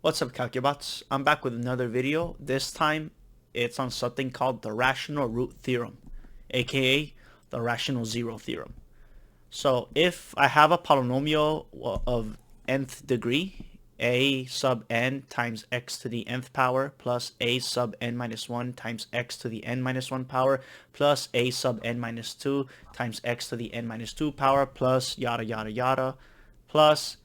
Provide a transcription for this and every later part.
What's up, Calcubots? I'm back with another video. This time it's on something called the Rational Root Theorem, aka the Rational Zero Theorem. So if I have a polynomial of nth degree, a sub n times x to the nth power plus a sub n minus 1 times x to the n minus 1 power plus a sub n minus 2 times x to the n minus 2 power plus yada yada yada plus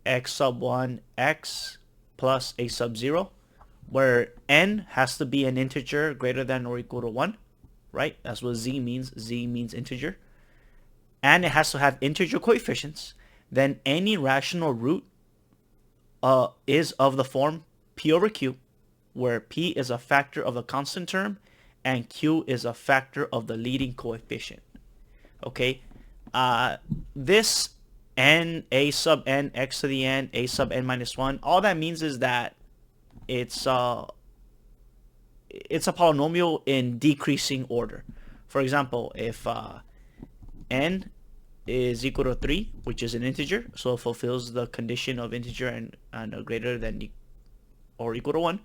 x sub 1 x plus a sub 0, where n has to be an integer greater than or equal to 1, right? That's what z means. Z means integer. And it has to have integer coefficients. Then any rational root is of the form p over q, where p is a factor of the constant term and q is a factor of the leading coefficient. Okay, this n, a sub n, x to the n, a sub n minus 1, all that means is that it's a polynomial in decreasing order. For example, if n is equal to 3, which is an integer, so it fulfills the condition of integer and greater than or equal to 1,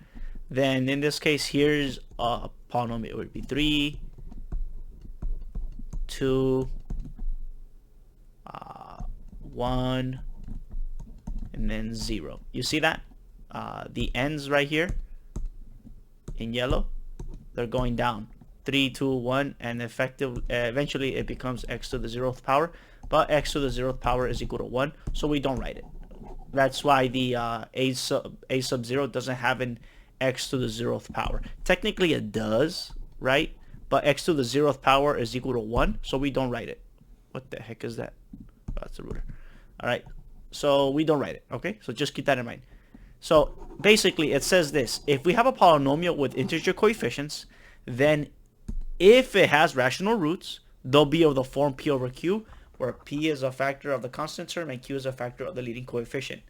then in this case here's a polynomial. It would be 3, 2, 1, and then 0. You see that? The ends right here in yellow, they're going down. 3, 2, 1, and eventually it becomes x to the 0th power, but x to the 0th power is equal to 1, so we don't write it. That's why the a sub 0 doesn't have an x to the 0th power. Technically it does, right? But x to the 0th power is equal to 1, so we don't write it. What the heck is that? Oh, that's the ruler. All right, so we don't write it. Okay, so just keep that in mind. So basically it says this: if we have a polynomial with integer coefficients, then if it has rational roots, they'll be of the form p over q, where p is a factor of the constant term and q is a factor of the leading coefficient.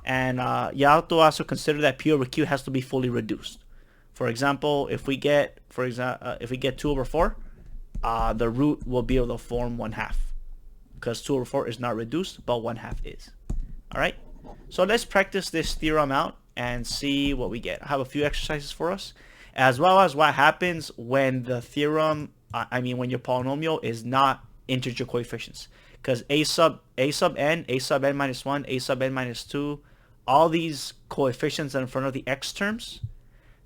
And you have to also consider that p over q has to be fully reduced. For example, if we get 2 over 4, the root will be of the form 1/2, because 2 over 4 is not reduced, but 1/2 is. All right. So let's practice this theorem out and see what we get. I have a few exercises for us, as well as what happens when the theorem, when your polynomial is not integer coefficients. Because a sub n, a sub n minus 1, a sub n minus 2, all these coefficients in front of the x terms,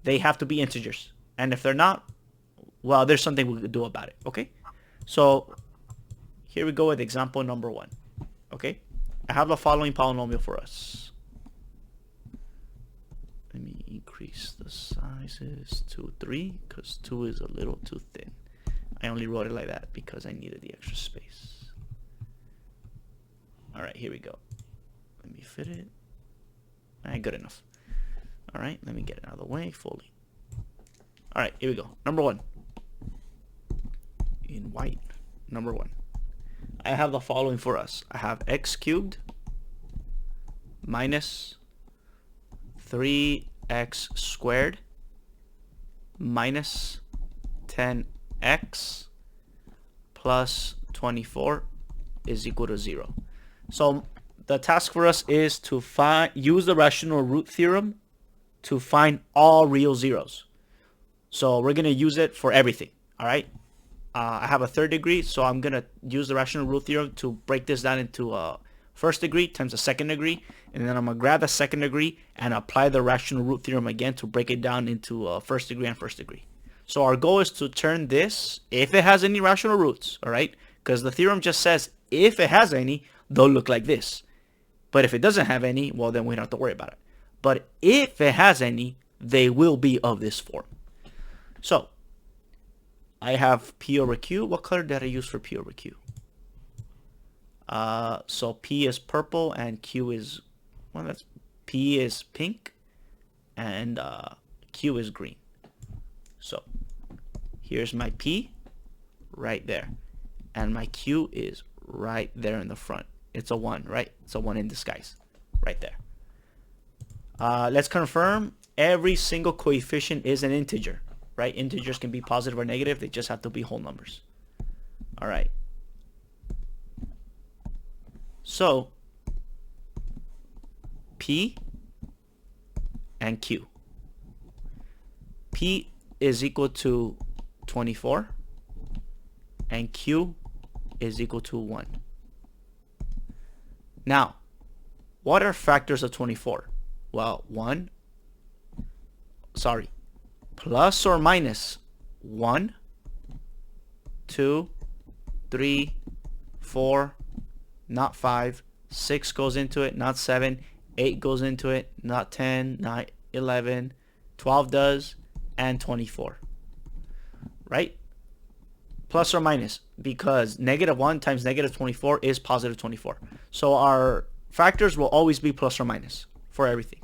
they have to be integers. And if they're not, well, there's something we could do about it. Okay? So here we go with example number 1. Okay? I have the following polynomial for us. Let me increase the sizes to 3 because 2 is a little too thin. I only wrote it like that because I needed the extra space. Alright, here we go. Let me fit it. Alright, good enough. Alright, let me get it out of the way fully. Alright, here we go. Number 1. In white. Number 1. I have the following for us. I have x cubed minus 3x squared minus 10x plus 24 is equal to 0. So the task for us is to use the rational root theorem to find all real zeros. So we're going to use it for everything. All right. I have a third degree, so I'm going to use the rational root theorem to break this down into first degree times a second degree, and then I'm going to grab the second degree and apply the rational root theorem again to break it down into first degree and first degree. So our goal is to turn this, if it has any rational roots, all right, because the theorem just says if it has any, they'll look like this. But if it doesn't have any, well, then we don't have to worry about it. But if it has any, they will be of this form. So I have p over q. What color did I use for p over q? So p is purple and q is, well, that's p is pink and q is green. So here's my p right there, and my q is right there in the front. It's a 1, right? It's a 1 in disguise right there. Let's confirm every single coefficient is an integer. Right? Integers can be positive or negative. They just have to be whole numbers. All right. So P and Q. P is equal to 24 and Q is equal to 1. Now, what are factors of 24? Well, plus or minus 1, 2, 3, 4, not 5, 6 goes into it, not 7, 8 goes into it, not 10, not 11, 12 does, and 24. Right? Plus or minus, because -1 times -24 is positive 24. So our factors will always be plus or minus for everything.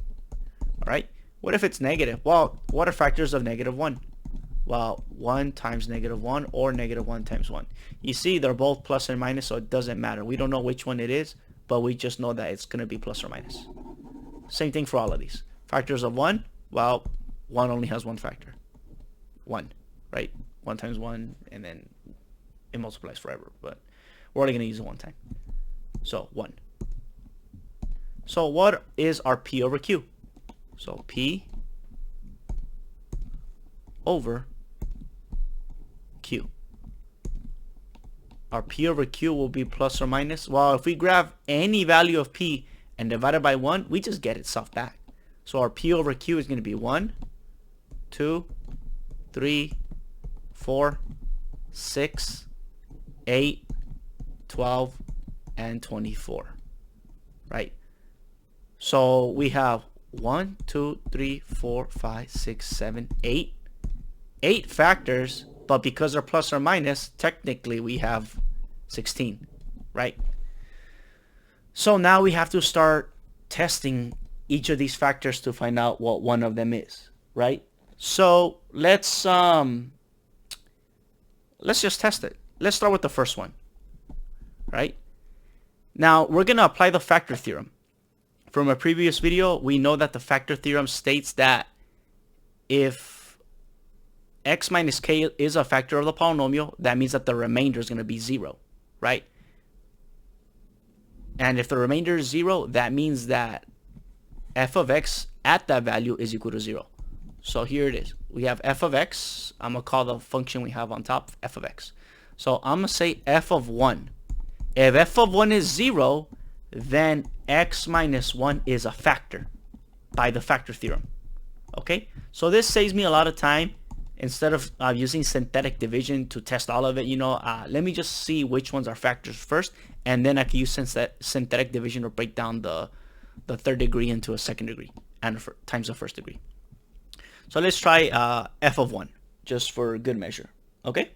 All right? What if it's negative? Well, what are factors of -1? Well, 1 times -1 or -1 times 1. You see, they're both plus and minus, so it doesn't matter. We don't know which one it is, but we just know that it's going to be plus or minus. Same thing for all of these. Factors of 1, well, 1 only has one factor. 1, right? 1 times 1, and then it multiplies forever, but we're only going to use it one time. So 1. So what is our P over Q? So P over Q. Our P over Q will be plus or minus. Well, if we grab any value of P and divide it by 1, we just get itself back. So our P over Q is going to be 1, 2, 3, 4, 6, 8, 12, and 24. Right? So we have 1, 2, 3, 4, 5, 6, 7, 8. 8 factors, but because they're plus or minus, technically we have 16, right? So now we have to start testing each of these factors to find out what one of them is, right? So let's just test it. Let's start with the first one, right? Now we're gonna apply the factor theorem. From a previous video, we know that the factor theorem states that if x minus k is a factor of the polynomial, that means that the remainder is going to be 0, right? And if the remainder is 0, that means that f of x at that value is equal to 0. So here it is. We have f of x. I'm going to call the function we have on top f of x. So I'm going to say f of 1. If f of 1 is 0, then x minus 1 is a factor by the factor theorem. Okay? So this saves me a lot of time. Instead of using synthetic division to test all of it, let me just see which ones are factors first, and then I can use synthetic division to break down the third degree into a second degree and times the first degree. So let's try f of 1 just for good measure. Okay?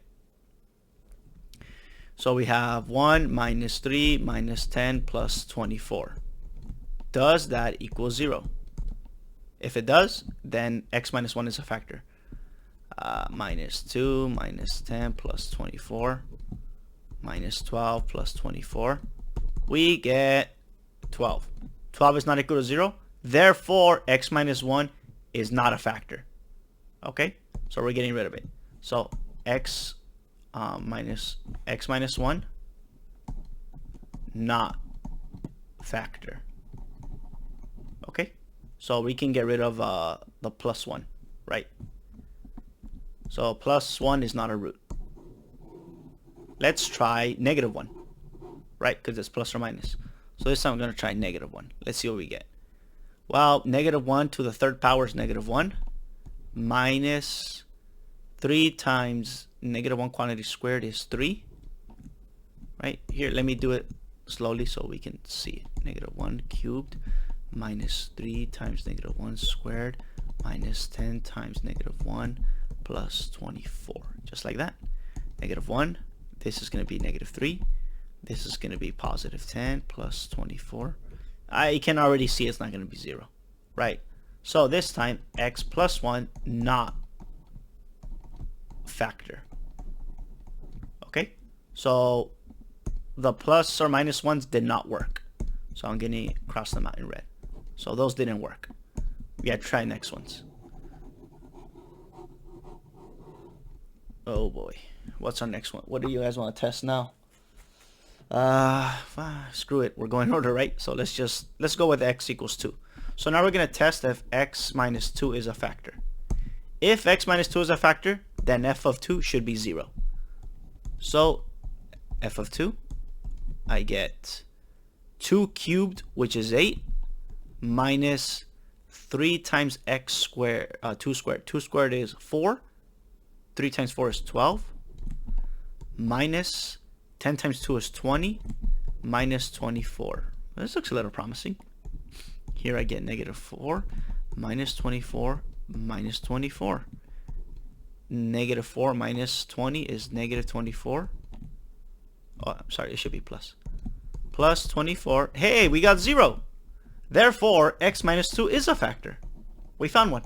So we have 1 minus 3 minus 10 plus 24. Does that equal 0? If it does, then x minus 1 is a factor. Minus 2 minus 10 plus 24 minus 12 plus 24. We get 12. 12 is not equal to 0. Therefore, x minus 1 is not a factor. Okay? So we're getting rid of it. So x minus 1, not factor. Okay? So we can get rid of the plus 1, right? So plus 1 is not a root. Let's try -1, right? Because it's plus or minus. So this time I'm going to try -1. Let's see what we get. Well, -1 to the third power is -1 minus 3 times -1 quantity squared is 3. Right? Here, let me do it slowly so we can see it. -1 cubed minus 3 times -1 squared minus 10 times -1 plus 24. Just like that. -1. This is going to be -3. This is going to be positive 10 plus 24. I can already see it's not going to be 0. Right? So this time, x plus 1 not factor. Okay? So the plus or minus ones did not work. So I'm going to cross them out in red. So those didn't work. We gotta try next ones. Oh boy. What's our next one? What do you guys want to test now? Screw it. We're going in order, right? So let's go with x equals 2. So now we're going to test if x minus 2 is a factor. If x minus 2 is a factor, then f of 2 should be 0. So f of 2, I get 2 cubed, which is 8, minus 3 times x squared, 2 squared. 2 squared is 4. 3 times 4 is 12. Minus 10 times 2 is 20. Minus 24. This looks a little promising. Here I get negative 4. Minus 24. Minus 24. Negative 4 minus 20 is negative 24. Oh, I'm sorry, it should be plus. Plus 24. Hey, we got 0. Therefore, x minus 2 is a factor. We found one.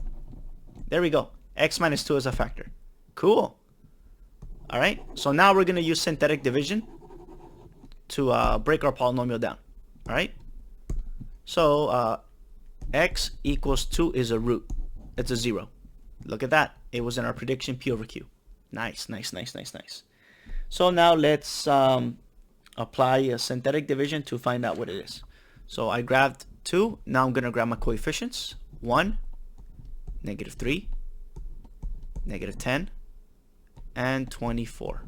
There we go. X minus 2 is a factor. Cool. All right. So now we're going to use synthetic division to break our polynomial down. All right. So x equals 2 is a root. It's a 0. Look at that. It was in our prediction, p over q. Nice, nice, nice, nice, nice. So now let's apply a synthetic division to find out what it is. So I grabbed 2. Now I'm going to grab my coefficients. 1, negative 3, negative 10, and 24.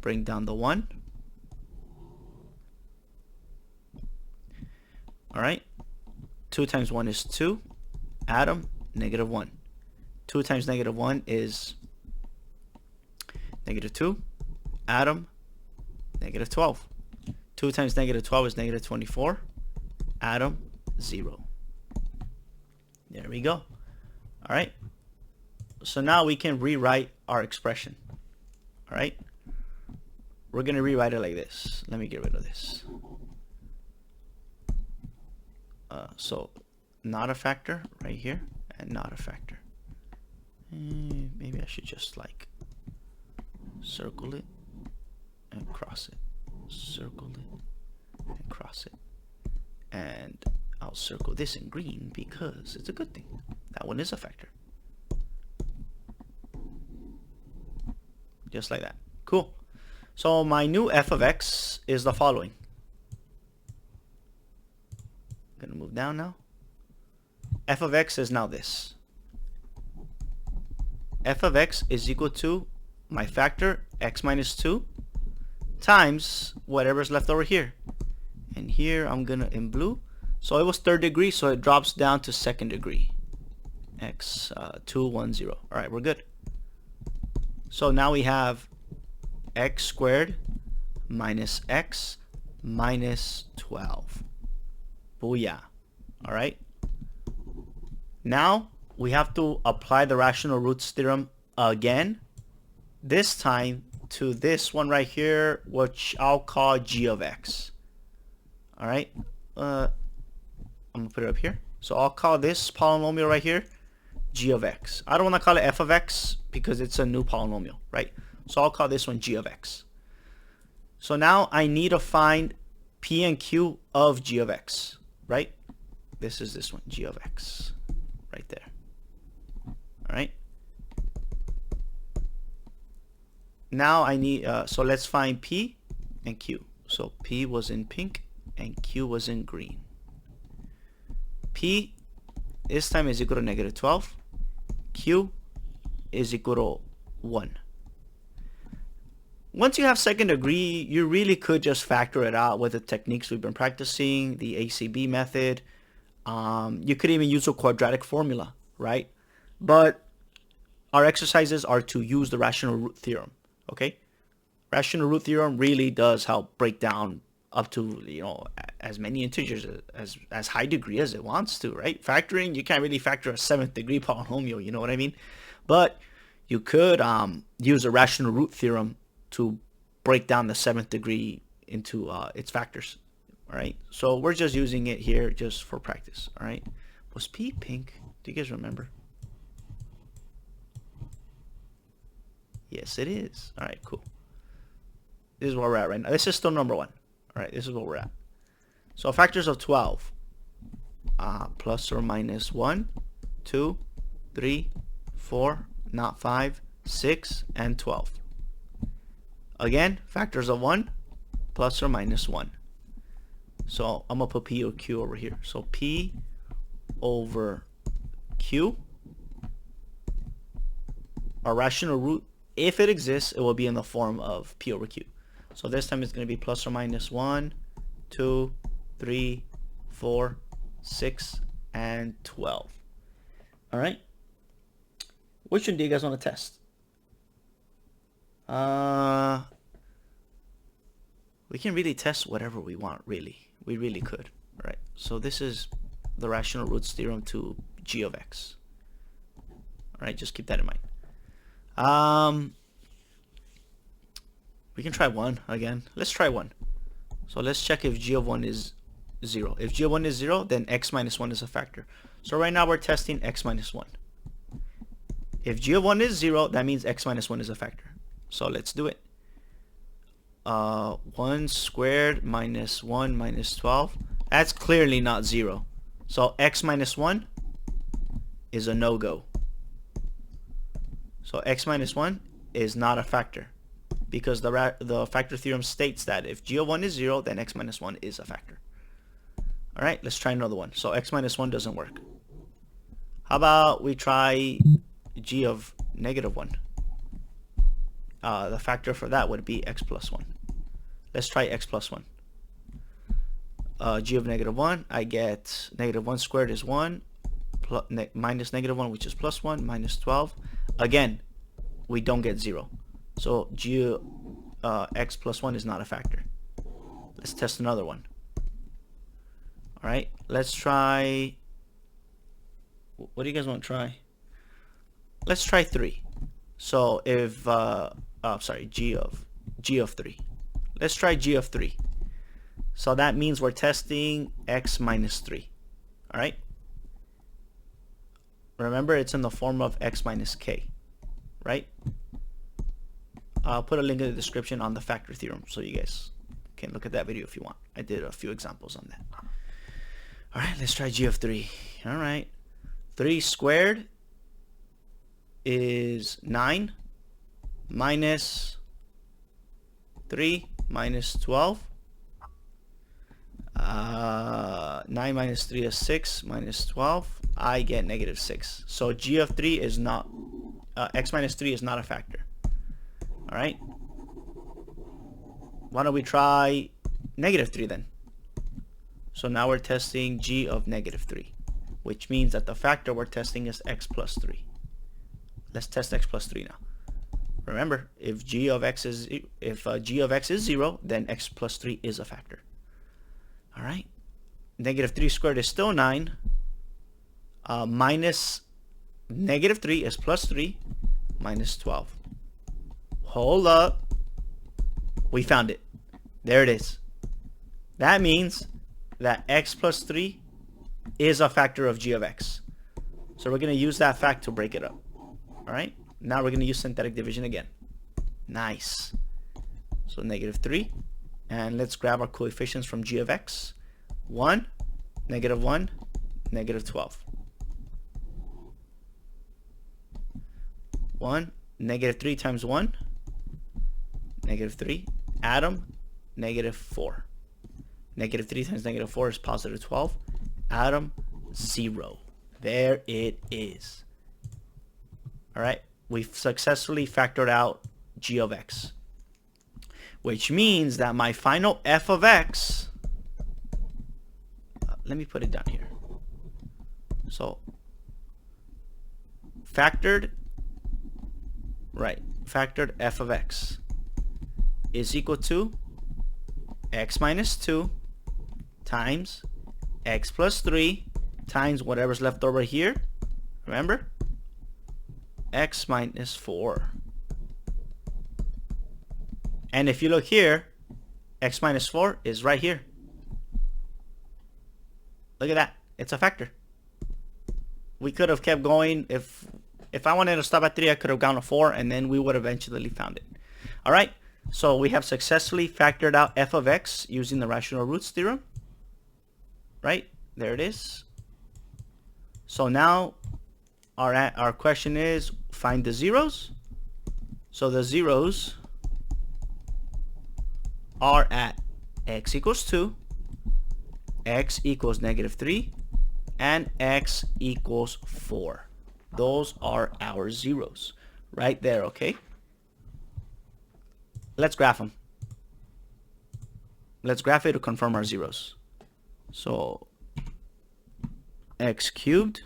Bring down the 1. All right. 2 times 1 is 2. Add them, negative 1. 2 times negative 1 is negative 2. Add them, negative 12. 2 times negative 12 is negative 24. Add them, 0. There we go. All right. So now we can rewrite our expression. All right. We're going to rewrite it like this. Let me get rid of this. So not a factor right here and not a factor. Maybe I should just like circle it and cross it. Circle it and cross it. And I'll circle this in green because it's a good thing. That one is a factor. Just like that. Cool. So my new f of x is the following. I'm gonna move down now. F of x is now this. F of x is equal to my factor x minus 2 times whatever's left over here. And here I'm gonna in blue. So it was third degree, so it drops down to second degree. X 2 1 0. All right, we're good. So now we have x squared minus x minus 12. Booyah. All right. Now we have to apply the rational roots theorem again. This time to this one right here, which I'll call g of x. All right. I'm gonna put it up here. So I'll call this polynomial right here g of x. I don't want to call it f of x because it's a new polynomial, right? So I'll call this one g of x. So now I need to find p and q of g of x, right? This is this one, g of x, right there. All right. Now I need, so let's find p and q. So p was in pink and q was in green. P this time is equal to negative 12. Q is equal to 1. Once you have second degree, you really could just factor it out with the techniques we've been practicing, the ACB method. You could even use a quadratic formula, right? But our exercises are to use the rational root theorem, okay? Rational root theorem really does help break down up to, you know, as many integers as high degree as it wants to, right? Factoring, you can't really factor a 7th degree polynomial, you know what I mean? But you could use a rational root theorem to break down the 7th degree into its factors, all right? So we're just using it here just for practice, all right? Was P pink? Do you guys remember? Yes, it is. All right, cool. This is where we're at right now. This is still number 1. All right, this is what we're at. So factors of 12, plus or minus 1, 2, 3, 4, not 5, 6, and 12. Again, factors of 1, plus or minus 1. So I'm going to put P or Q over here. So P over q. Our rational root, if it exists, it will be in the form of p over q. So this time it's going to be plus or minus 1, 2, 3, 4, 6, and 12. All right. Which one do you guys want to test? We can really test whatever we want, really. We really could. All right. So this is the rational roots theorem to g of x. All right. Just keep that in mind. We can try 1 again. Let's try 1. So let's check if g of 1 is 0. If g of 1 is 0, then x minus 1 is a factor. So right now we're testing x minus 1. If g of 1 is 0, that means x minus 1 is a factor. So let's do it. 1 squared minus 1 minus 12. That's clearly not 0. So x minus 1 is a no-go. So x minus 1 is not a factor, because the factor theorem states that if g of 1 is 0, then x minus 1 is a factor. All right, let's try another one. So x minus 1 doesn't work. How about we try g of negative 1? The factor for that would be x plus 1. Let's try x plus 1. G of negative 1, I get negative 1 squared is 1, minus negative 1, which is plus 1, minus 12. Again, we don't get 0. So g x plus 1 is not a factor. Let's test another one. All right, let's try, what do you guys want to try? Let's try 3. So if g of 3. Let's try g of 3. So that means we're testing x minus 3. All right, remember it's in the form of x minus k, right? I'll put a link in the description on the factor theorem so you guys can look at that video if you want. I did a few examples on that. All right, let's try g of 3. All right, 3 squared is 9 minus 3 minus 12. 9 minus 3 is 6 minus 12. I get negative 6. So g of 3 is not, x minus 3 is not a factor. All right. Why don't we try negative 3 then? So now we're testing g of negative 3, which means that the factor we're testing is x plus 3. Let's test x plus 3 now. Remember, if g of x is 0, then x plus 3 is a factor. All right. Negative 3 squared is still 9. Minus negative 3 is plus 3 minus 12. Hold up. We found it. There it is. That means that x plus 3 is a factor of g of x. So we're going to use that fact to break it up. All right. Now we're going to use synthetic division again. Nice. So negative 3. And let's grab our coefficients from g of x. 1, negative 1, negative 12. 1, negative 3 times 1, negative 3. Add them, negative 4. Negative 3 times negative 4 is positive 12. Add them, 0. There it is. All right. We've successfully factored out g of x, which means that my final f of x, let me put it down here. So factored f of x is equal to x minus 2 times x plus 3 times whatever's left over here. Remember? X minus 4. And if you look here, x minus 4 is right here. Look at that. It's a factor. We could have kept going. If I wanted to stop at 3, I could have gone to 4, and then we would eventually found it. All right. So we have successfully factored out f of x using the rational roots theorem. Right? There it is. So now our question is find the zeros. So the zeros are at x equals 2, x equals negative 3, and x equals 4. Those are our zeros right there, okay? Let's graph them. Let's graph it to confirm our zeros. So x cubed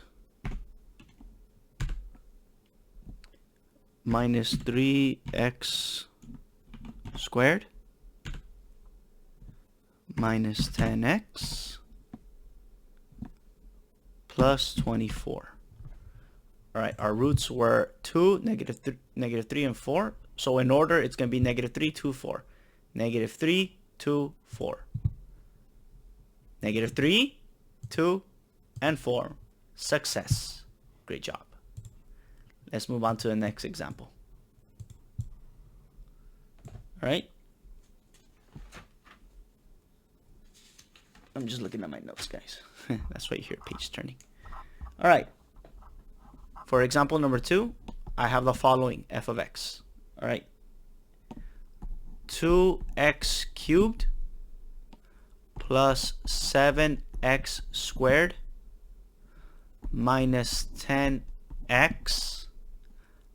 minus 3x squared minus 10x plus 24. All right, our roots were 2, negative 3, and 4. So in order, it's going to be negative 3, 2, 4. Negative 3, 2, 4. Negative 3, 2, and 4. Success. Great job. Let's move on to the next example. All right. I'm just looking at my notes, guys. That's why you hear page turning. All right. For example number 2, I have the following f of x. All right. 2x cubed plus 7x squared minus 10x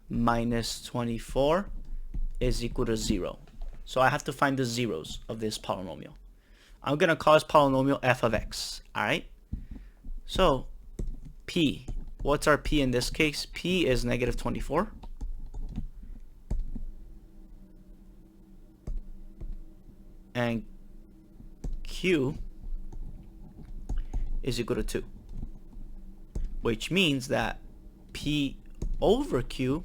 minus 24 is equal to 0. So I have to find the zeros of this polynomial. I'm going to call this polynomial f of x. All right. So p. What's our p in this case? P is negative 24. And q is equal to 2. Which means that p over q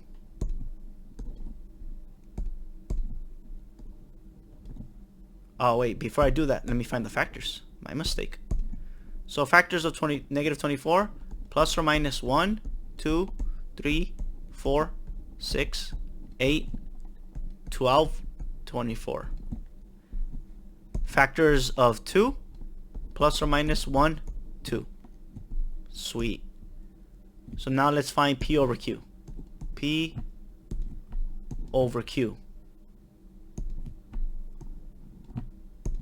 wait, before I do that, let me find the factors. My mistake. So factors of negative 24 plus or minus 1, 2, 3, 4, 6, 8, 12, 24. Factors of 2 plus or minus 1, 2. Sweet. So now let's find p over q. P over q.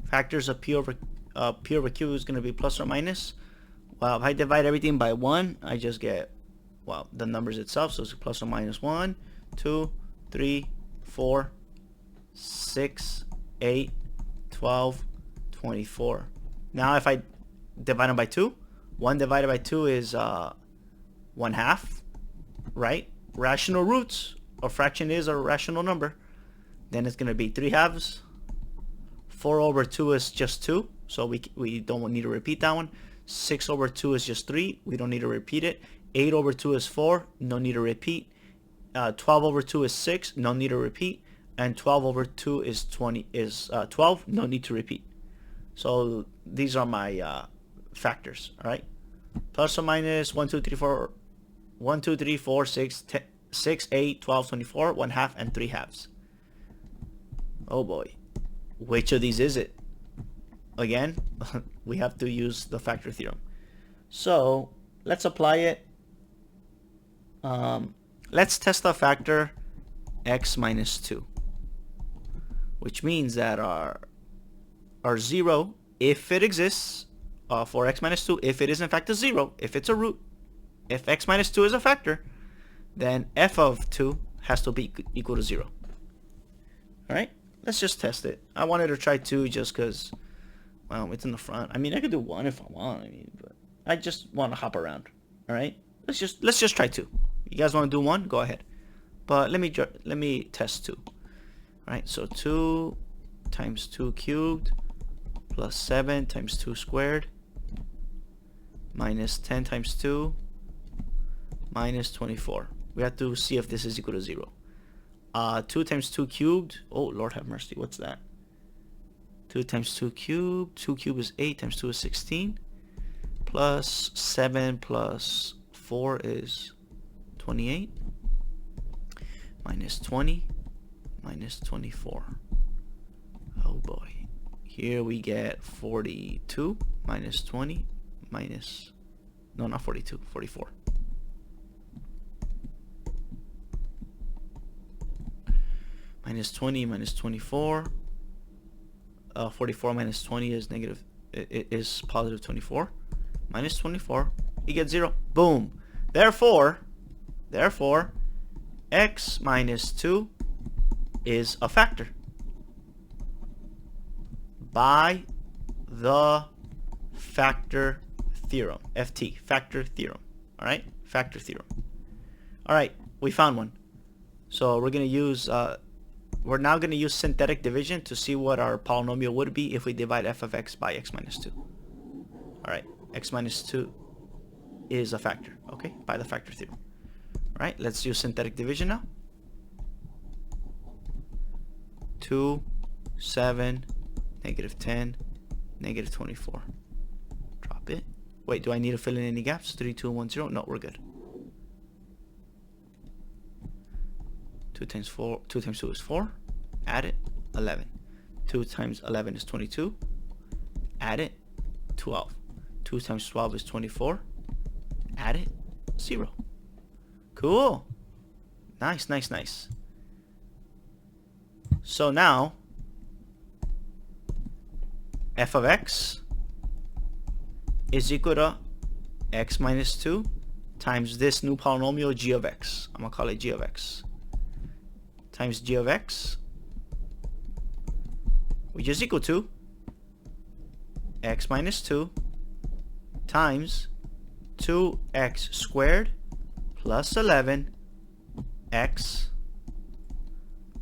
Factors of p over q is going to be plus or minus. Well, if I divide everything by 1, I just get, well, the numbers itself. So it's plus or minus 1, 2, 3, 4, 6, 8, 12, 24. Now if I divide them by 2, 1 divided by 2 is 1/2, right? Rational roots. A fraction is a rational number. Then it's going to be 3/2. 4 over 2 is just 2, so we don't need to repeat that one. 6 over 2 is just 3, we don't need to repeat it. 8 over 2 is 4, no need to repeat. 12 over 2 is 6, no need to repeat. And 12 over 2 is 12, no need to repeat. So these are my factors, all right? Plus or minus 1, 2, 3, 4, 1, 2, 3, 4, 6, 10, 6, 8, 12, 24, 1/2, and 3/2. Oh boy. Which of these is it? Again, we have to use the factor theorem. So let's apply it. Let's test the factor x minus 2, which means that our 0, if it exists, for x minus 2, if it is in fact a 0, if it's a root, if x minus 2 is a factor, then f of 2 has to be equal to 0. All right, let's just test it. I wanted to try 2 just because, well, it's in the front. I mean, I could do 1 if I want. I mean, but I just want to hop around. All right, let's just try 2. You guys want to do 1? Go ahead. But let me test 2. All right, so 2 times 2 cubed plus 7 times 2 squared minus 10 times 2 minus 24. We have to see if this is equal to 0. 2 times 2 cubed. Oh, Lord have mercy. What's that? 2 times 2 cubed. 2 cubed is 8 times 2 is 16. Plus 7 plus 4 is 28. Minus 20. Minus 24. Oh boy. Here we get 42 minus 20 minus, no, not 42, 44. Minus 20 minus 24. 44 minus 20 is negative. It is positive 24. Minus 24. You get 0. Boom. Therefore, x minus 2 is a factor by the factor theorem. FT, factor theorem. Alright? Factor theorem. Alright, we found one. So we're now going to use synthetic division to see what our polynomial would be if we divide f of x by x minus 2. Alright, x minus 2 is a factor, okay, by the factor theorem. Alright, let's use synthetic division now. 2, 7, negative 10, negative 24. Drop it. Wait, do I need to fill in any gaps? 3, 2, 1, 0? No, we're good. 2 times 2 is 4. Add it, 11. 2 times 11 is 22. Add it, 12. 2 times 12 is 24. Add it, 0. Cool. Nice, nice, nice. So now, f of x is equal to x minus 2 times this new polynomial g of x. I'm going to call it g of x. Times g of x, which is equal to x minus 2 times 2x squared plus 11 x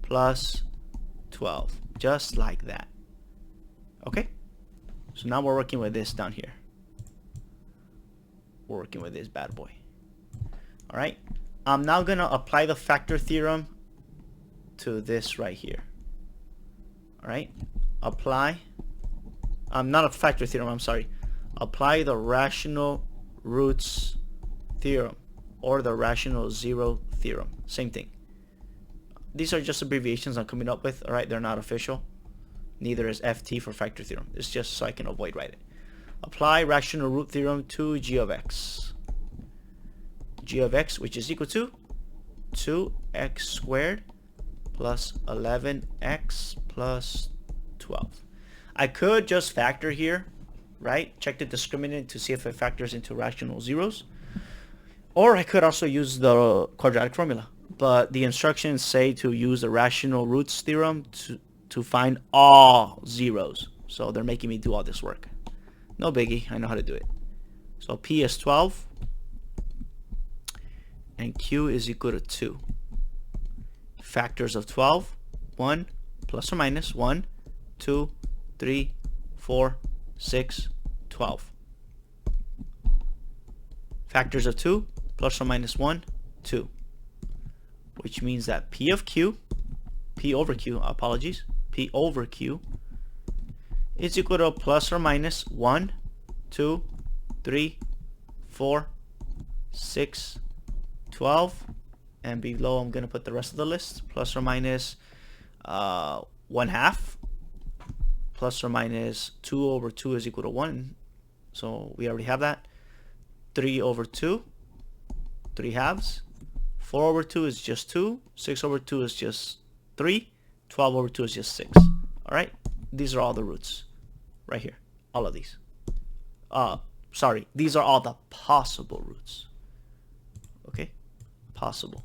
plus 12, just like that. Okay, so now we're working with this down here. We're working with this bad boy. All right, I'm now gonna apply the factor theorem to this right here. All right, apply not a factor theorem, I'm sorry, apply the rational roots theorem or the rational zero theorem. Same thing. These are just abbreviations I'm coming up with. All right, they're not official. Neither is FT for factor theorem. It's just so I can avoid writing. Apply rational root theorem to g of x. G of x, which is equal to 2x squared plus 11x plus 12. I could just factor here, right? Check the discriminant to see if it factors into rational zeros. Or I could also use the quadratic formula. But the instructions say to use the rational roots theorem to find all zeros. So they're making me do all this work. No biggie, I know how to do it. So P is 12 and Q is equal to 2. Factors of 12, 1 plus or minus 1, 2, 3, 4, 6, 12. Factors of 2 plus or minus 1, 2. Which means that P over Q is equal to plus or minus 1, 2, 3, 4, 6, 12. And below I'm going to put the rest of the list. Plus or minus 1/2. Plus or minus 2 over 2 is equal to 1. So we already have that. 3 over 2, 3 halves. 4 over 2 is just 2. 6 over 2 is just 3. 12 over 2 is just 6. Alright? These are all the roots. Right here. All of these. Sorry. These are all the possible roots. Okay? Possible.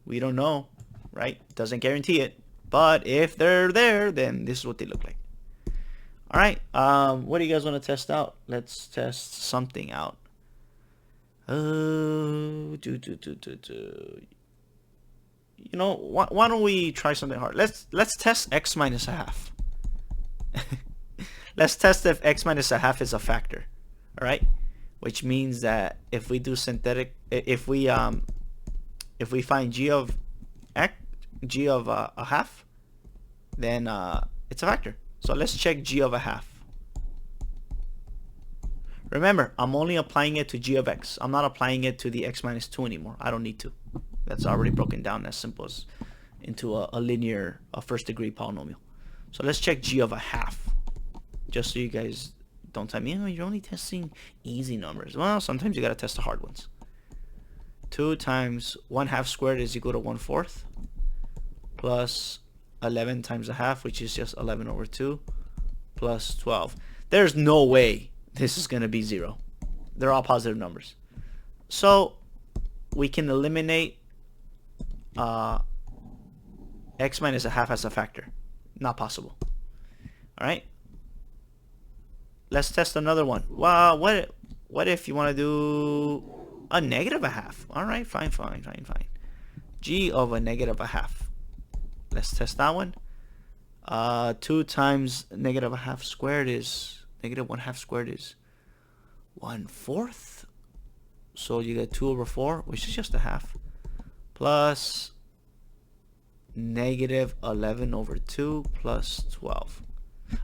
We don't know. Right? Doesn't guarantee it. But if they're there, then this is what they look like. Alright. What do you guys want to test out? Let's test something out. You know, why don't we try something hard? Let's test x minus 1/2. Let's test if x minus 1/2 is a factor. All right, which means that if we do synthetic, if we find g of a half, then it's a factor. So let's check g of a half. Remember, I'm only applying it to g of x. I'm not applying it to the x minus 2 anymore. I don't need to. That's already broken down as simple as into a linear, first degree polynomial. So let's check g of a half. Just so you guys don't tell me, oh, you're only testing easy numbers. Well, sometimes you gotta test the hard ones. 2 times 1/2 squared is equal to 1/4 plus 11 times a half, which is just 11 over 2 plus 12. There's no way this is going to be 0. They're all positive numbers. So we can eliminate x minus a half as a factor. Not possible. All right. Let's test another one. Well, what if you want to do a negative a half? All right, fine. G of a negative a half. Let's test that one. 2 times negative a half squared is negative 1/2 squared is 1/4. So you get 2/4, which is just a half, plus negative 11/2 plus 12.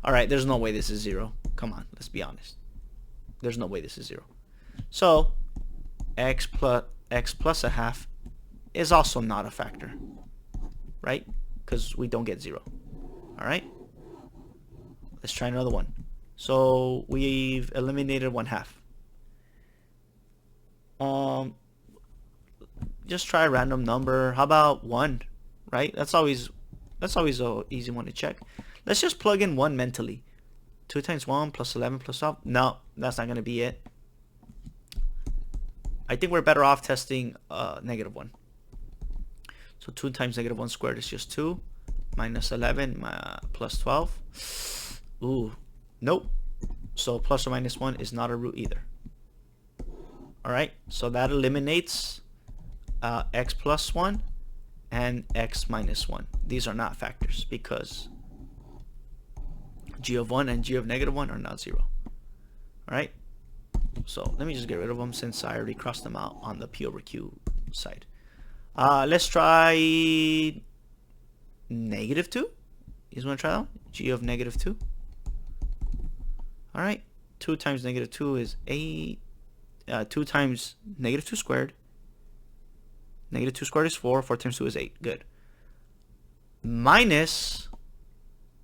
All right, there's no way this is 0. Come on, let's be honest. There's no way this is 0. So x plus a half is also not a factor, right? Because we don't get 0. All right, let's try another one. So we've eliminated 1/2. Just try a random number. How about 1? Right? That's always a easy one to check. Let's just plug in 1 mentally. 2 times 1 plus 11 plus 12. No, that's not going to be it. I think we're better off testing negative 1. So 2 times negative 1 squared is just 2. Minus 11 plus 12. Ooh, nope. So plus or minus 1 is not a root either. All right, so that eliminates x plus 1 and x minus 1. These are not factors because g of 1 and g of negative 1 are not 0. All right, so let me just get rid of them since I already crossed them out on the P over Q side. Let's try negative 2. You guys want to try that one? G of negative 2. All right, 2 times negative 2 is 8. 2 times negative 2 squared. Negative 2 squared is 4. 4 times 2 is 8. Good. Minus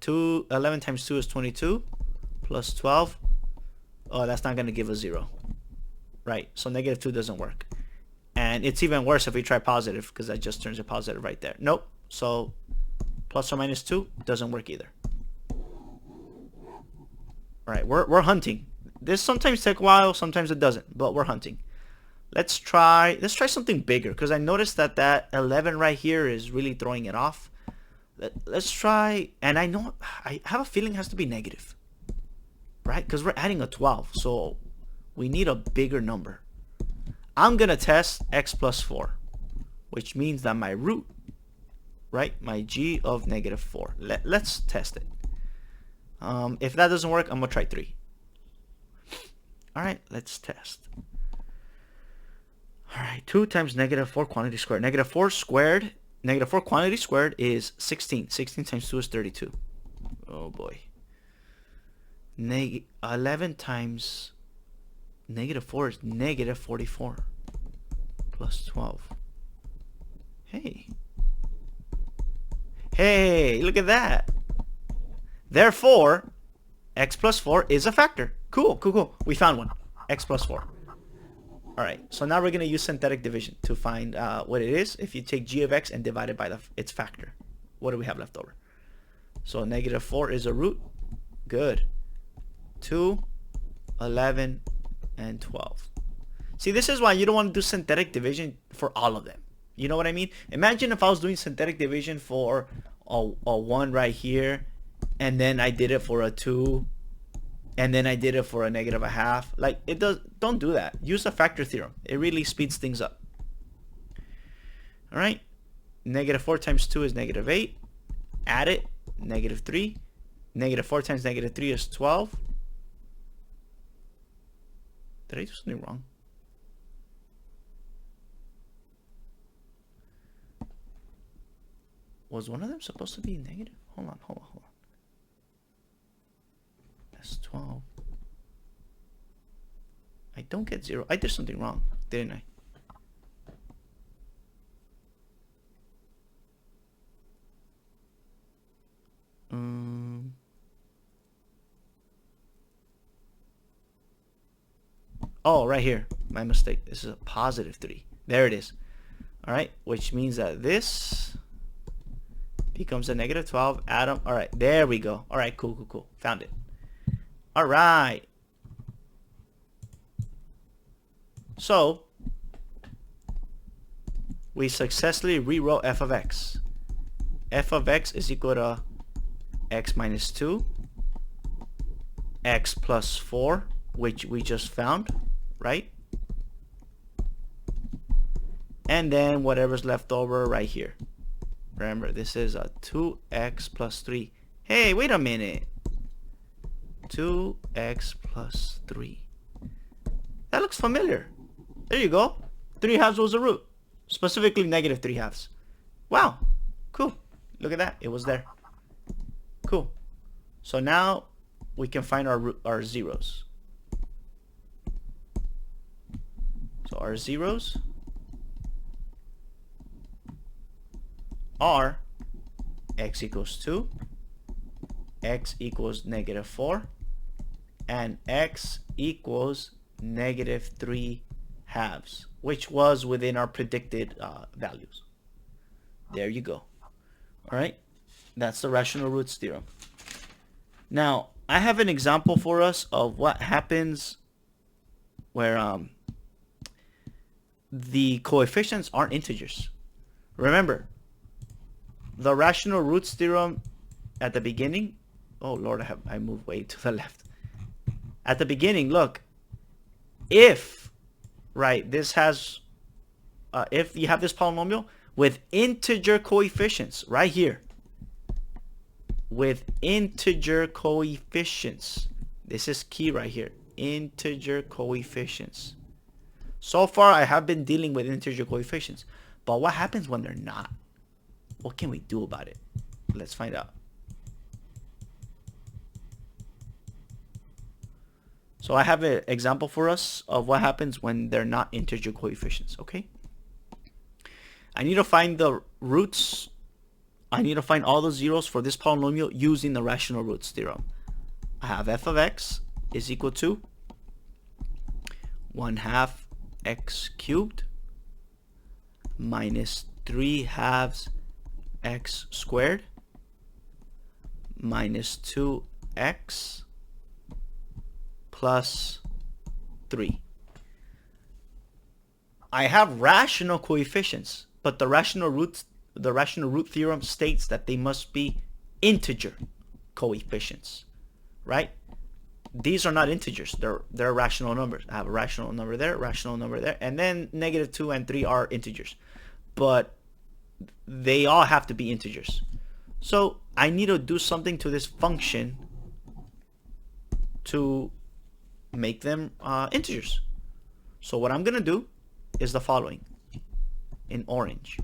11 times 2 is 22. Plus 12. Oh, that's not going to give us 0. Right, so negative 2 doesn't work. And it's even worse if we try positive, because that just turns it positive right there. Nope. So plus or minus 2 doesn't work either. All right, we're hunting. This sometimes takes a while, sometimes it doesn't, but we're hunting. Let's try something bigger, because I noticed that 11 right here is really throwing it off. Let's try, and I have a feeling it has to be negative, right? Because we're adding a 12, so we need a bigger number. I'm gonna test x plus 4, which means that my root, right, my g of negative 4. Let's test it. If that doesn't work, I'm gonna try 3. All right, let's test. All right, 2 times negative 4 quantity squared. Negative 4 squared, negative 4 quantity squared is 16. 16 times 2 is 32. Oh boy. 11 times negative 4 is negative 44. Plus 12. Hey. Hey, look at that. Therefore, x plus 4 is a factor. Cool. We found one. X plus 4. All right, so now we're going to use synthetic division to find what it is. If you take g of x and divide it by its factor, what do we have left over? So negative 4 is a root. Good. 2, 11, and 12. See, this is why you don't want to do synthetic division for all of them. You know what I mean? Imagine if I was doing synthetic division for a 1 right here, and then I did it for a 2, and then I did it for a negative a half. Like, it does. Don't do that. Use the factor theorem. It really speeds things up. All right. Negative 4 times 2 is negative 8. Add it. Negative 3. Negative 4 times negative 3 is 12. Did I do something wrong? Was one of them supposed to be negative? Hold on. That's 12. I don't get 0. I did something wrong, didn't I? Oh, right here. My mistake. This is a positive 3. There it is. All right, which means that this becomes a negative 12. Add them. All right, there we go. All right, cool. Found it. All right. So we successfully rewrote f of x. F of x is equal to x minus 2, x plus 4, which we just found, right? And then whatever's left over right here. Remember, this is a 2x plus 3. Hey, wait a minute. 2x plus 3. That looks familiar. There you go. 3 halves was a root. Specifically negative 3 halves. Wow. Cool. Look at that. It was there. Cool. So now we can find our zeros. So our zeros are x equals 2, x equals negative 4, and x equals negative 3 halves, which was within our predicted values. There you go. All right, that's the rational roots theorem. Now, I have an example for us of what happens where the coefficients aren't integers. Remember, the rational roots theorem at the beginning, oh Lord, I moved way to the left. At the beginning, look, if, right, this has, if you have this polynomial with integer coefficients right here, with integer coefficients, this is key right here, integer coefficients. So far, I have been dealing with integer coefficients, but what happens when they're not? What can we do about it? Let's find out. So I have an example for us of what happens when they're not integer coefficients, okay? I need to find the roots. I need to find all the zeros for this polynomial using the rational roots theorem. I have f of x is equal to 1/2 x cubed minus 3/2 x squared minus 2x plus 3. I have rational coefficients, but the rational root theorem states that they must be integer coefficients, right? These are not integers. They're rational numbers. I have a rational number there, rational number there, and then negative 2 and 3 are integers. But they all have to be integers. So I need to do something to this function to make them integers. So what I'm gonna do is the following. In orange,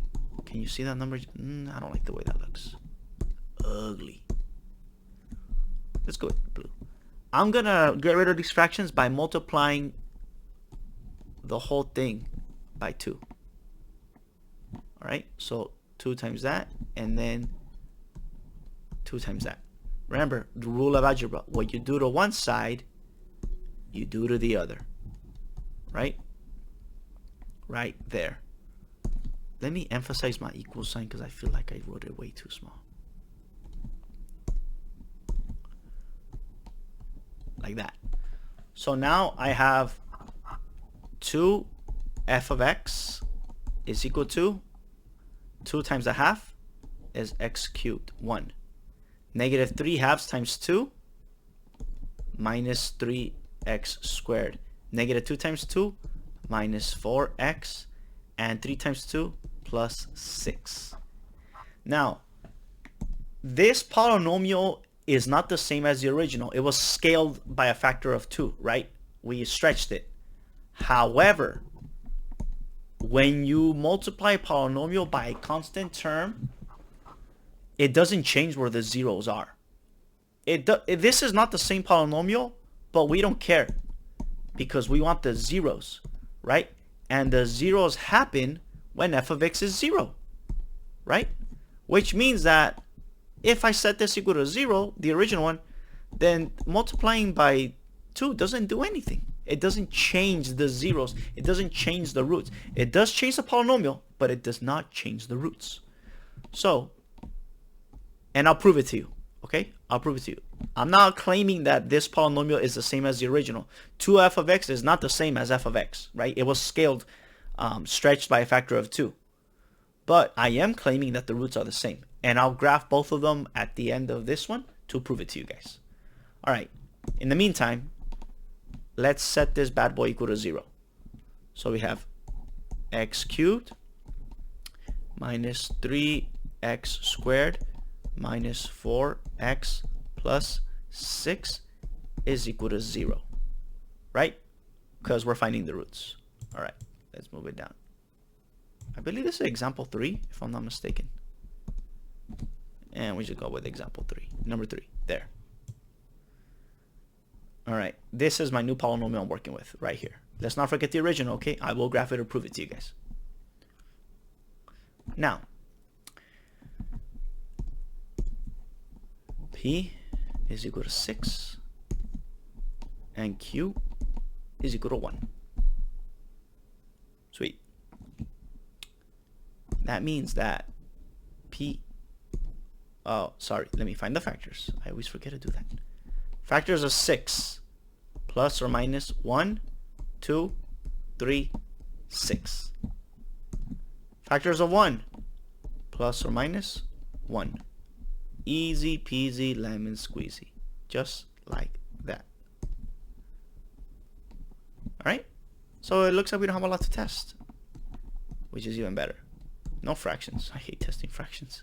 can you see that number? I don't like the way that looks. Ugly. Let's go with blue. I'm gonna get rid of these fractions by multiplying the whole thing by 2. Alright, so 2 times that, and then 2 times that. Remember, the rule of algebra. What you do to one side, you do to the other. Right? Right there. Let me emphasize my equal sign because I feel like I wrote it way too small. Like that. So now I have 2 f of x is equal to 2 times a half is x cubed, 1. Negative 3/2 times 2 minus 3x squared. Negative 2 times 2 minus 4x, and 3 times 2 plus 6. Now, this polynomial is not the same as the original. It was scaled by a factor of 2, right? We stretched it. However, when you multiply a polynomial by a constant term, it doesn't change where the zeros are. This is not the same polynomial, but we don't care because we want the zeros, right? And the zeros happen when f of x is 0, right? Which means that if I set this equal to 0, the original one, then multiplying by 2 doesn't do anything. It doesn't change the zeros. It doesn't change the roots. It does change the polynomial, but it does not change the roots. So, and I'll prove it to you, okay? I'll prove it to you. I'm not claiming that this polynomial is the same as the original. 2f of x is not the same as f of x, right? It was scaled, stretched by a factor of 2. But I am claiming that the roots are the same. And I'll graph both of them at the end of this one to prove it to you guys. All right. In the meantime, let's set this bad boy equal to 0. So we have x cubed minus 3x squared minus 4x plus 6 is equal to 0. Right? Because we're finding the roots. All right. Let's move it down. I believe this is example 3, if I'm not mistaken. And we should go with example 3. Number 3. There. Alright. This is my new polynomial I'm working with right here. Let's not forget the original, okay? I will graph it or prove it to you guys. Now, P is equal to 6 and Q is equal to 1. Sweet. That means that P... Oh, sorry. Let me find the factors. I always forget to do that. Factors of 6 plus or minus 1, 2, 3, 6. Factors of 1 plus or minus 1. Easy peasy lemon squeezy. Just like that. Alright? So it looks like we don't have a lot to test, which is even better. No fractions. I hate testing fractions.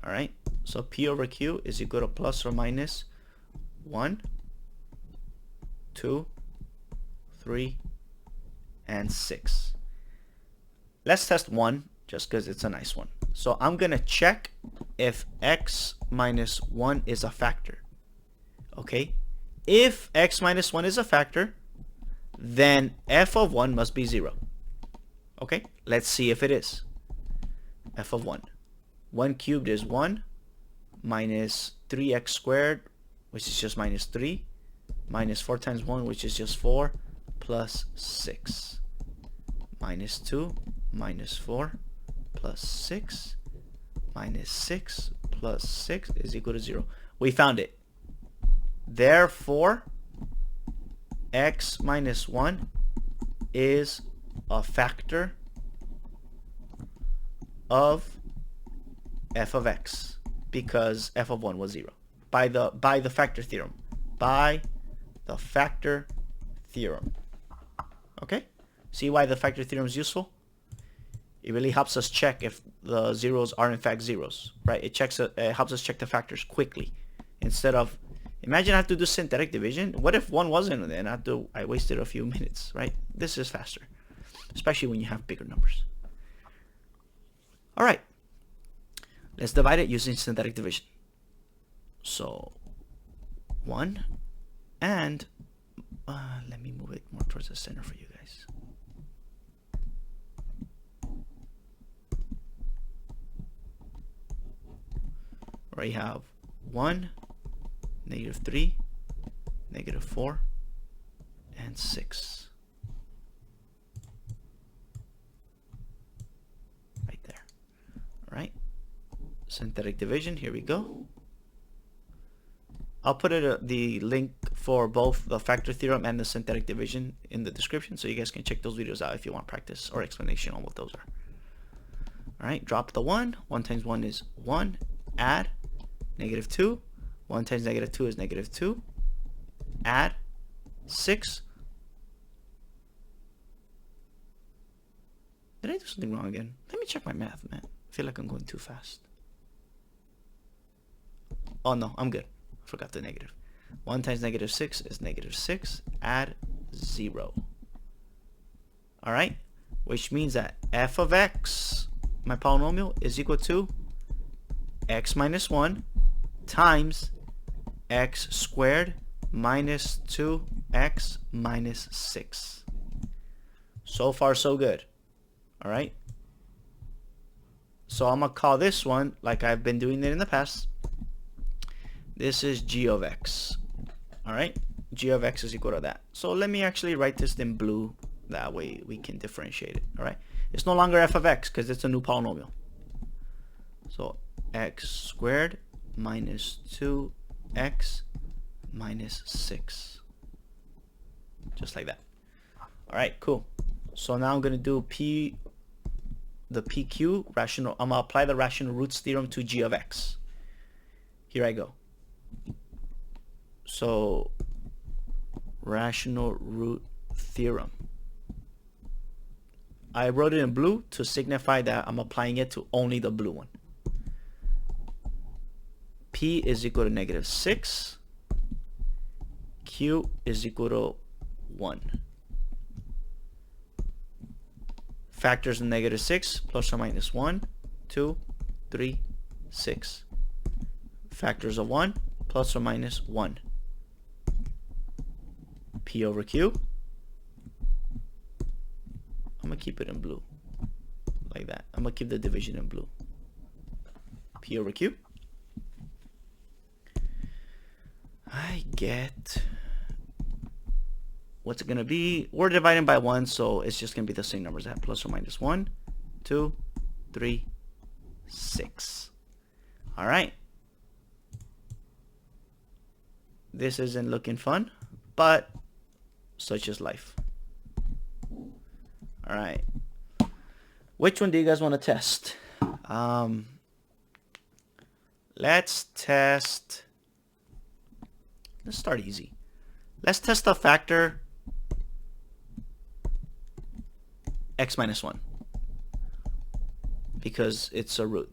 Alright, so P over Q is equal to plus or minus 1, 2, 3, and 6. Let's test 1 just because it's a nice one. So I'm going to check if x minus 1 is a factor. Okay, if x minus 1 is a factor, then f of 1 must be 0. Okay, let's see if it is. F of 1. 1 cubed is 1 minus 3x squared, which is just minus 3, minus 4 times 1, which is just 4, plus 6. Minus 2 minus 4 plus 6 minus 6 plus 6 is equal to 0. We found it. Therefore, x minus 1 is a factor of f of x because f of 1 was 0 by the factor theorem. By the factor theorem. Okay? See why the factor theorem is useful? It really helps us check if the zeros are in fact zeros, right? It helps us check the factors quickly instead of, imagine I have to do synthetic division. What if 1 wasn't, and I wasted a few minutes, right? This is faster, especially when you have bigger numbers. All right. Let's divide it using synthetic division. So 1 and let me move it more towards the center for you guys. Where you have 1, -3, -4, and 6. Right there. All right. Synthetic division, here we go. I'll put the link for both the factor theorem and the synthetic division in the description so you guys can check those videos out if you want practice or explanation on what those are. Alright, drop the 1. 1 times 1 is 1. Add -2. 1 times -2 is -2. Add 6. Did I do something wrong again? Let me check my math, man. I feel like I'm going too fast. Oh no, I'm good. I forgot the negative. 1 times -6 is -6. Add 0. Alright? Which means that f of x, my polynomial, is equal to x minus 1 times x squared minus 2x minus 6. So far, so good. Alright? So I'm going to call this one, like I've been doing it in the past, this is g of x. Alright? G of x is equal to that. So let me actually write this in blue. That way we can differentiate it. Alright? It's no longer f of x because it's a new polynomial. So x squared minus 2x minus 6. Just like that. Alright, cool. So now I'm going to do the PQ rational. I'm going to apply the rational roots theorem to g of x. Here I go. So rational root theorem. I wrote it in blue to signify that I'm applying it to only the blue one. P is equal to -6. Q is equal to 1. Factors in -6 plus or minus 1, 2, 3, 6. Factors of 1 plus or minus 1. P over Q. I'm going to keep it in blue. Like that. I'm going to keep the division in blue. P over Q. I get... What's it going to be? We're dividing by 1, so it's just going to be the same numbers. That plus or minus 1, 2, 3, 6. All right. This isn't looking fun, but such is life. All right. Which one do you guys want to test? Let's test... Let's start easy. Let's test the factor x minus 1 because it's a root.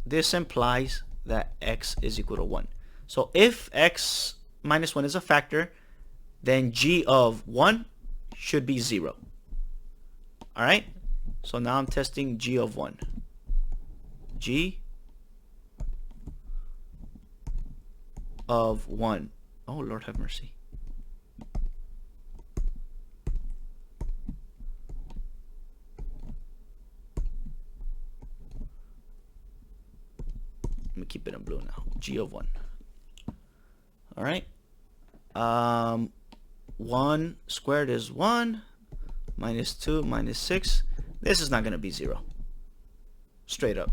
This implies that x is equal to 1. So if x minus 1 is a factor, then g of 1 should be 0. All right? So now I'm testing g of 1. G of 1. Oh, Lord have mercy. Let me keep it in blue now. G of 1. All right. 1 squared is 1. Minus 2 minus 6. This is not going to be 0. Straight up.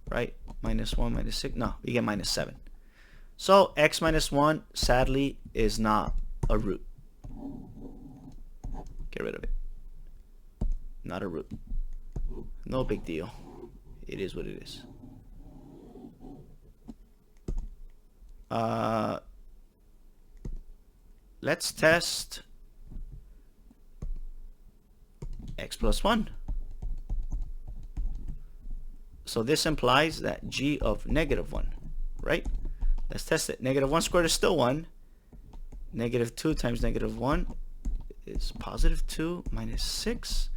Right? Minus 1 minus 6. No, we get minus 7. So x minus 1, sadly, is not a root. Get rid of it. Not a root. No big deal. It is what it is. Let's test x plus 1. So this implies that g of -1, right? Let's test it. -1 squared is still 1. -2 times -1 is positive 2 minus 6.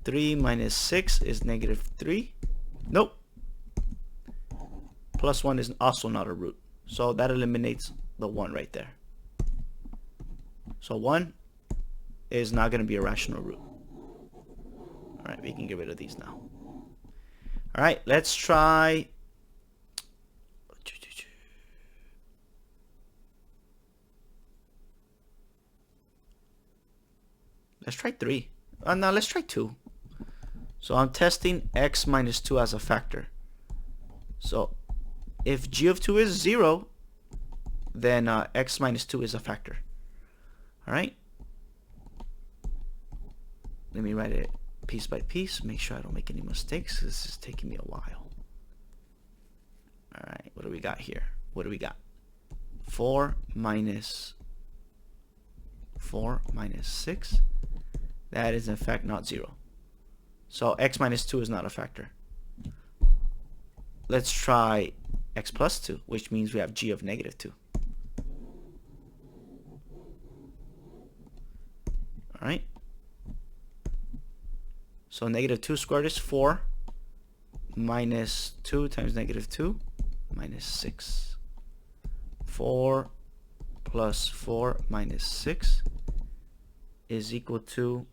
3 minus 6 is -3. Nope. Plus 1 is also not a root. So that eliminates the 1 right there. So 1 is not going to be a rational root. All right, we can get rid of these now. All right, let's try... Let's try 3. No, let's try 2. So I'm testing x minus 2 as a factor. So if g of 2 is 0, then x minus 2 is a factor. All right. Let me write it piece by piece. Make sure I don't make any mistakes. This is taking me a while. All right. What do we got here? What do we got? 4 minus 6. That is in fact not 0. So x minus 2 is not a factor. Let's try x plus 2, which means we have g of -2. All right. So -2 squared is 4. Minus 2 times -2 minus 6. 4 plus 4 minus 6 is equal to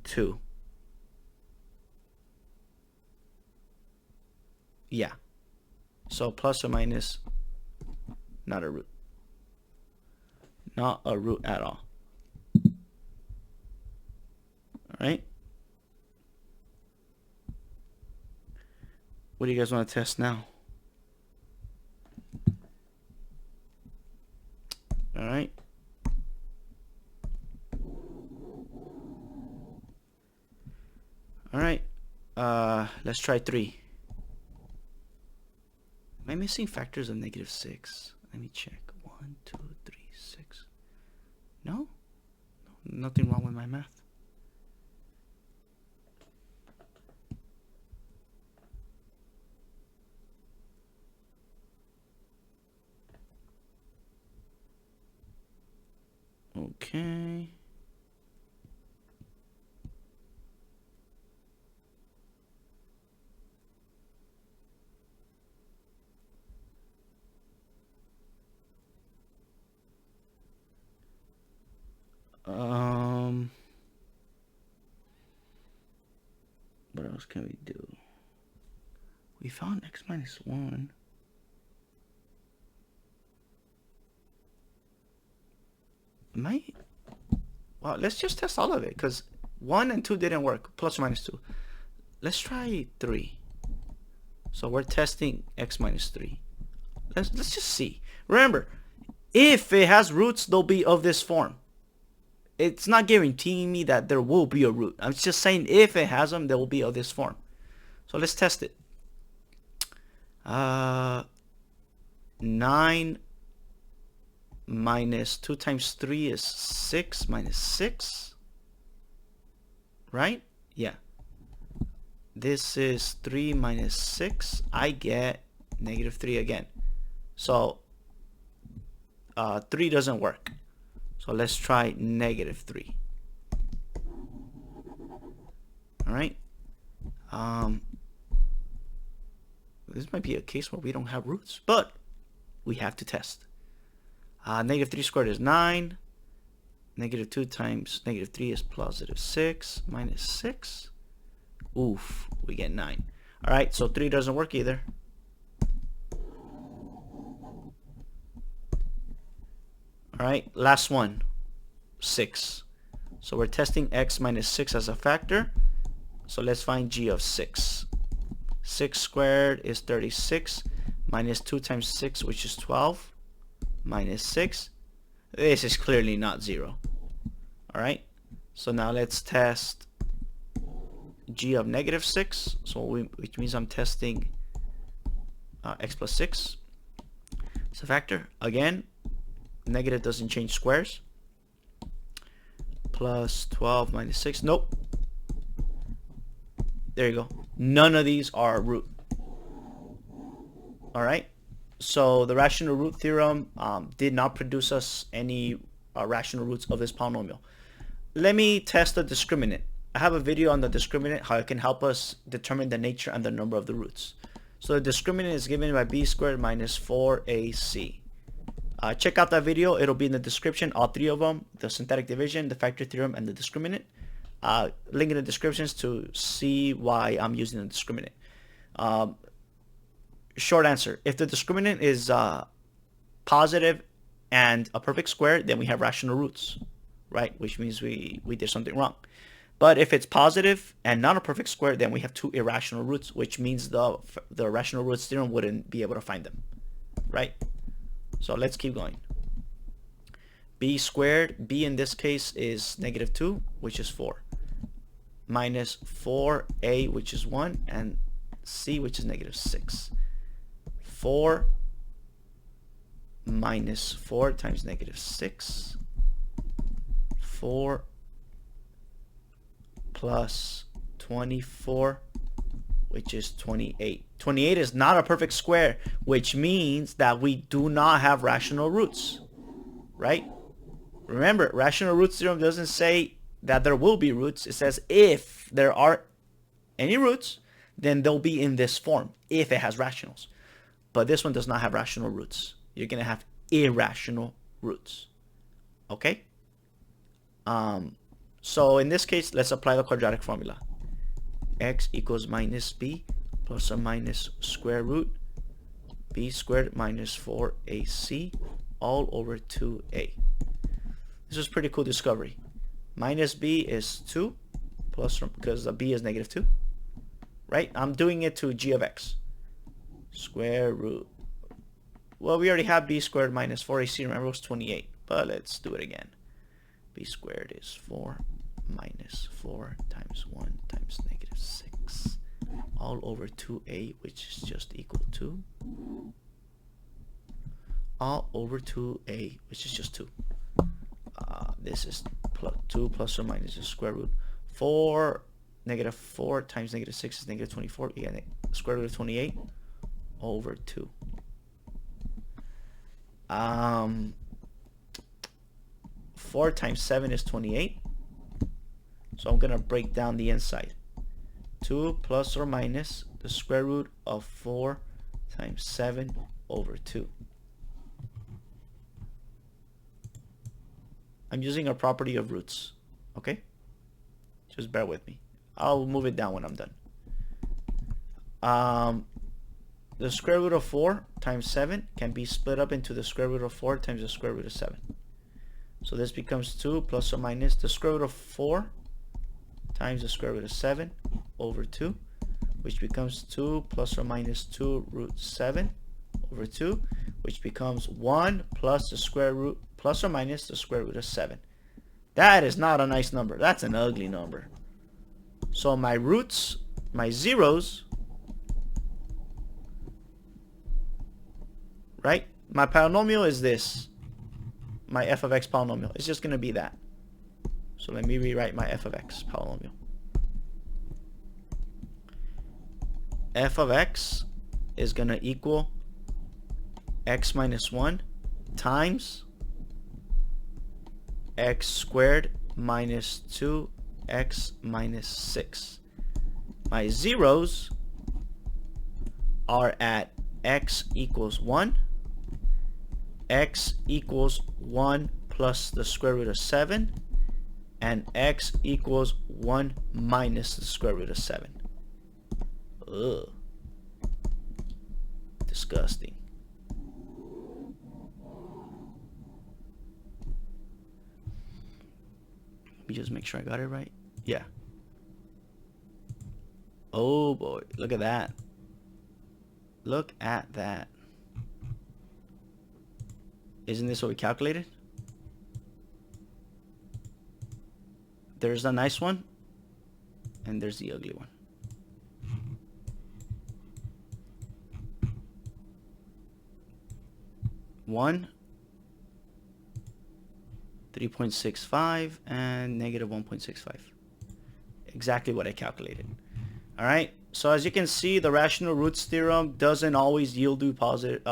2. Yeah. So plus or minus, not a root. Not a root at all. All right. What do you guys want to test now? All right. All right, let's try 3. Am I missing factors of -6? Let me check. 1, 2, 3, 6. No, nothing wrong with my math. Okay. What else can we do? We found x minus 1. Well, let's just test all of it, because 1 and 2 didn't work. Plus or minus 2. Let's try 3. So we're testing x minus 3. Let's just see. Remember, if it has roots, they'll be of this form. It's not guaranteeing me that there will be a root. I'm just saying if it has them, they will be of this form. So let's test it. 9 minus 2 times 3 is 6 minus 6. Right? Yeah. This is 3 minus 6. I get -3 again. So 3 doesn't work. So let's try -3. All right. This might be a case where we don't have roots, but we have to test. -3 squared is 9. -2 times -3 is +6 minus 6. Oof, we get 9. All right, so 3 doesn't work either. All right, last one, 6. So we're testing x minus 6 as a factor. So let's find g of 6. 6 squared is 36 minus 2 times 6, which is 12, minus 6. This is clearly not 0. All right, so now let's test g of -6. So which means I'm testing x plus 6. It's a factor. Again, negative doesn't change squares. Plus 12 minus 6. Nope. There you go. None of these are a root. All right. So the rational root theorem did not produce us any rational roots of this polynomial. Let me test the discriminant. I have a video on the discriminant, how it can help us determine the nature and the number of the roots. So the discriminant is given by b squared minus 4ac. Check out that video. It'll be in the description, all 3 of them, the syntactic division, the factor theorem, and the discriminant. Link in the descriptions to see why I'm using the discriminant. Short answer, if the discriminant is positive and a perfect square, then we have rational roots, right? Which means we did something wrong. But if it's positive and not a perfect square, then we have 2 irrational roots, which means the rational roots theorem wouldn't be able to find them, right? So let's keep going. B squared, b in this case is -2, which is 4, minus 4a, which is 1, and c, which is -6. 4 minus 4 times -6. 4 plus 24, which is 28. 28 is not a perfect square, which means that we do not have rational roots, right? Remember, rational roots theorem doesn't say that there will be roots. It says if there are any roots, then they'll be in this form, if it has rationals. But this one does not have rational roots. You're going to have irrational roots, okay? So in this case, let's apply the quadratic formula. X equals minus b plus or minus square root b squared minus 4ac all over 2a. This is pretty cool discovery. Minus b is 2 plus, because the b is -2, right? I'm doing it to g of x. Square root. Well, we already have b squared minus 4ac. Remember, it was 28. But let's do it again. B squared is 4 minus 4 times 1 times negative 6 all over 2a, which is just equal to all over 2a, which is just 2. This is 2 plus or minus the square root. Negative 4 times negative 6 is negative 24. You get square root of 28 over 2. 4 times 7 is 28. So I'm going to break down the inside. 2 plus or minus the square root of 4 times 7 over 2. I'm using a property of roots. Okay? Just bear with me. I'll move it down when I'm done. The square root of 4 times 7 can be split up into the square root of 4 times the square root of 7. So this becomes 2 plus or minus the square root of 4 times the square root of 7 over 2, which becomes 2 plus or minus 2 root 7 over 2, which becomes 1 plus the square root plus or minus the square root of 7. That is not a nice number. That's an ugly number. So my roots, my zeros, right? My polynomial is this. My f of x polynomial. It's just going to be that. So let me rewrite my f of x polynomial. F of x is going to equal x minus 1 times x squared minus 2x minus 6. My zeros are at x equals 1, x equals 1 plus the square root of 7, and x equals 1 minus the square root of 7. Ugh. Disgusting. Let me just make sure I got it right. Yeah. Oh boy, look at that. Look at that. Isn't this what we calculated? There's a nice one, and there's the ugly one. One, 3.65, and negative 1.65. Exactly what I calculated. All right. So as you can see, the rational roots theorem doesn't always yield you positive,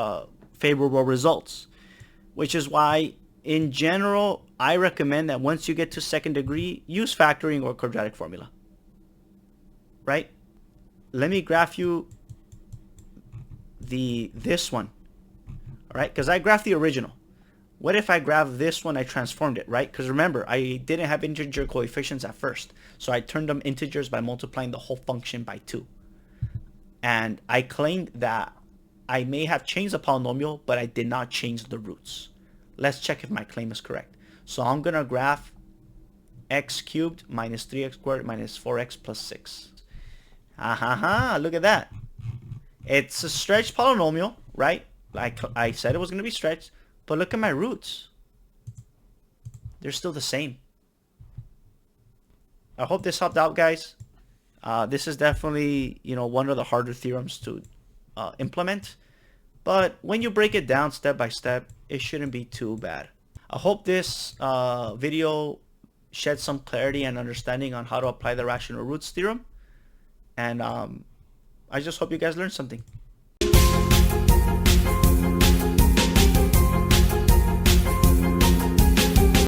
favorable results, which is why, in general, I recommend that once you get to second degree, use factoring or quadratic formula. Right? Let me graph you this one. All right? Because I graphed the original. What if I graph this one? I transformed it, right? Because remember, I didn't have integer coefficients at first. So I turned them integers by multiplying the whole function by 2. And I claimed that I may have changed the polynomial, but I did not change the roots. Let's check if my claim is correct. So I'm going to graph x cubed minus 3x squared minus 4x plus 6. Look at that. It's a stretched polynomial, right? Like I said it was going to be stretched. But look at my roots. They're still the same. I hope this helped out, guys. This is definitely, one of the harder theorems to implement. But when you break it down step by step, it shouldn't be too bad. I hope this video shed some clarity and understanding on how to apply the rational roots theorem. And I just hope you guys learned something.